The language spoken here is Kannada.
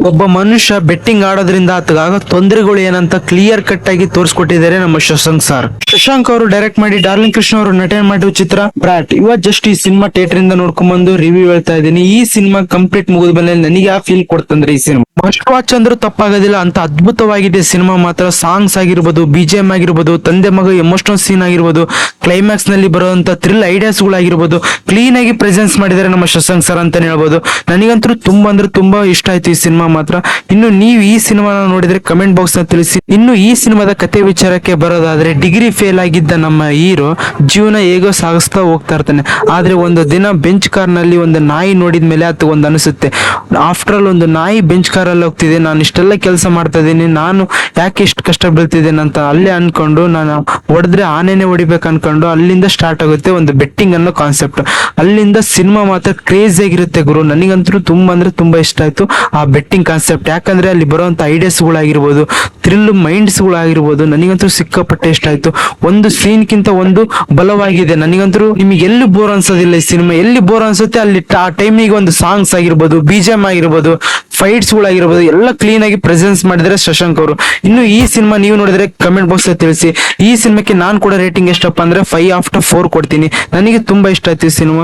ಒಬ್ಬ ಮನುಷ್ಯ ಬೆಟ್ಟಿಂಗ್ ಆಡೋದ್ರಿಂದ ಆತಗಾಗ ತೊಂದರೆಗಳು ಏನಂತ ಕ್ಲಿಯರ್ ಕಟ್ ಆಗಿ ತೋರಿಸ್ಕೊಟ್ಟಿದ್ದಾರೆ ನಮ್ಮ ಶಶಾಂಕ್ ಸರ್. ಶಶಾಂಕ್ ಅವರು ಡೈರೆಕ್ಟ್ ಮಾಡಿ ಡಾರ್ಲಿಂಗ್ ಕೃಷ್ಣ ಅವರು ನಟನೆ ಮಾಡಿರುವ ಚಿತ್ರ ಬ್ರಾಟ್. ಇವತ್ತು ಜಸ್ಟ್ ಈ ಸಿನಿಮಾ ಥಿಯೇಟರ್ ಇಂದ ನೋಡ್ಕೊಂಡ್ ಬಂದು ರಿವ್ಯೂ ಹೇಳ್ತಾ ಇದ್ದೀನಿ. ಈ ಸಿನಿಮಾ ಕಂಪ್ಲೀಟ್ ಮುಗಿದ ಮೇಲೆ ನನಗೆ ಆ ಫೀಲ್ ಕೊಡ್ತಂದ್ರೆ ಈ ಸಿನಿಮಾ ಮಸ್ಟ್ ವಾಚ್ ಅಂದ್ರೂ ತಪ್ಪಾಗೋದಿಲ್ಲ ಅಂತ ಅದ್ಭುತವಾಗಿದೆ ಸಿನಿಮಾ ಮಾತ್ರ. ಸಾಂಗ್ಸ್ ಆಗಿರ್ಬೋದು, ಬಿಜಿಎಂ ಆಗಿರ್ಬೋದು, ತಂದೆ ಮಗ ಎಮೋಷನಲ್ ಸೀನ್ ಆಗಿರ್ಬೋದು, ಕ್ಲೈಮ್ಯಾಕ್ಸ್ ನಲ್ಲಿ ಬರುವಂತ ಥ್ರಿಲ್ ಐಡಿಯಾಸ್ ಗಳಾಗಿರ್ಬೋದು, ಕ್ಲೀನ್ ಆಗಿ ಪ್ರೆಸೆನ್ಸ್ ಮಾಡಿದ್ದಾರೆ ನಮ್ಮ ಶಶಾಂಕ್ ಸರ್ ಅಂತಾನೆ ಹೇಳ್ಬೋದು. ನನಗಂತೂ ತುಂಬಾ ಅಂದ್ರೆ ತುಂಬಾ ಇಷ್ಟ ಆಯ್ತು ಈ ಸಿನಿಮಾ ಮಾತ್ರ. ಇನ್ನು ನೀವು ಈ ಸಿನಿಮಾನ ನೋಡಿದ್ರೆ ಕಮೆಂಟ್ ಬಾಕ್ಸ್ ನ ತಿಳಿಸಿ. ಇನ್ನು ಈ ಸಿನಿಮಾದ ಕತೆ ವಿಚಾರಕ್ಕೆ ಬರೋದಾದ್ರೆ, ಡಿಗ್ರಿ ಫೇಲ್ ಆಗಿದ್ದ ನಮ್ಮ ಹೀರೋ ಜೀವನ ಹೇಗೋ ಸಾಗಿಸ್ತಾ ಹೋಗ್ತಾ ಇರ್ತಾನೆ. ಆದ್ರೆ ಒಂದು ದಿನ ಬೆಂಚ್ ಕಾರ್ ನಲ್ಲಿ ಒಂದು ನಾಯಿ ನೋಡಿದ ಮೇಲೆ ಅದು ಒಂದು ಅನಿಸುತ್ತೆ, ಆಫ್ಟರ್ ಆಲ್ ಒಂದು ನಾಯಿ ಬೆಂಚ್ ಕಾರ್ ಅಲ್ಲಿ ಹೋಗ್ತಿದೆ, ನಾನು ಇಷ್ಟೆಲ್ಲ ಕೆಲಸ ಮಾಡ್ತಾ ಇದ್ದೀನಿ, ನಾನು ಯಾಕೆ ಇಷ್ಟು ಕಷ್ಟ ಬೀಳ್ತಿದ್ದೇನೆ ಅಂತ ಅಲ್ಲೇ ಅನ್ಕೊಂಡು, ನಾನು ಹೊಡೆದ್ರೆ ಆನೆನೆ ಹೊಡಿಬೇಕು ಅನ್ಕೊಂಡು ಅಲ್ಲಿಂದ ಸ್ಟಾರ್ಟ್ ಆಗುತ್ತೆ ಒಂದು ಬೆಟ್ಟಿಂಗ್ ಅನ್ನೋ ಕಾನ್ಸೆಪ್ಟ್. ಅಲ್ಲಿಂದ ಸಿನಿಮಾ ಮಾತ್ರ ಕ್ರೇಜಿ ಆಗಿರುತ್ತೆ ಗುರು. ನನಗಂತೂ ತುಂಬಾ ಅಂದ್ರೆ ತುಂಬಾ ಇಷ್ಟ ಆಯ್ತು ಆ ಬೆಟ್ಟಿಂಗ್ ಕಾನ್ಸೆಪ್ಟ್. ಯಾಕಂದ್ರೆ ಅಲ್ಲಿ ಬರುವಂತ ಐಡಿಯಾಸ್ ಗಳಾಗಿರ್ಬೋದು, ಥ್ರಿಲ್ ಮೈಂಡ್ಸ್ ಗಳಾಗಿರ್ಬೋದು, ನನಗಂತೂ ಸಿಕ್ಕಾಪಟ್ಟೆ ಇಷ್ಟ ಆಯ್ತು. ಒಂದು ಸೀನ್ ಕಿಂತ ಒಂದು ಬಲವಾಗಿದೆ. ನನಗಂತೂ ನಿಮಗೆ ಎಲ್ಲಿ ಬೋರ್ ಅನ್ಸೋದಿಲ್ಲ ಈ ಸಿನಿಮಾ. ಎಲ್ಲಿ ಬೋರ್ ಅನ್ಸುತ್ತೆ ಅಲ್ಲಿ ಆ ಟೈಮಿಗೆ ಒಂದು ಸಾಂಗ್ಸ್ ಆಗಿರ್ಬೋದು, ಬಿಜಿಎಂ ಆಗಿರ್ಬೋದು, ಫೈಟ್ಸ್ ಗಳಾಗಿರ್ಬೋದು, ಎಲ್ಲ ಕ್ಲೀನ್ ಆಗಿ ಪ್ರೆಸೆನ್ಸ್ ಮಾಡಿದ್ರೆ ಶಶಾಂಕ್ ಅವರು. ಇನ್ನು ಈ ಸಿನಿಮಾ ನೀವು ನೋಡಿದ್ರೆ ಕಮೆಂಟ್ ಬಾಕ್ಸ್ ತಿಳಿಸಿ. ಈ ಸಿನಿಮಾಕ್ಕೆ ನಾನು ಕೂಡ ರೇಟಿಂಗ್ ಎಷ್ಟಪ್ಪ ಅಂದ್ರೆ 5/4 ಕೊಡ್ತೀನಿ. ನನಗೆ ತುಂಬಾ ಇಷ್ಟ ಆಯ್ತು ಈ ಸಿನಿಮಾ.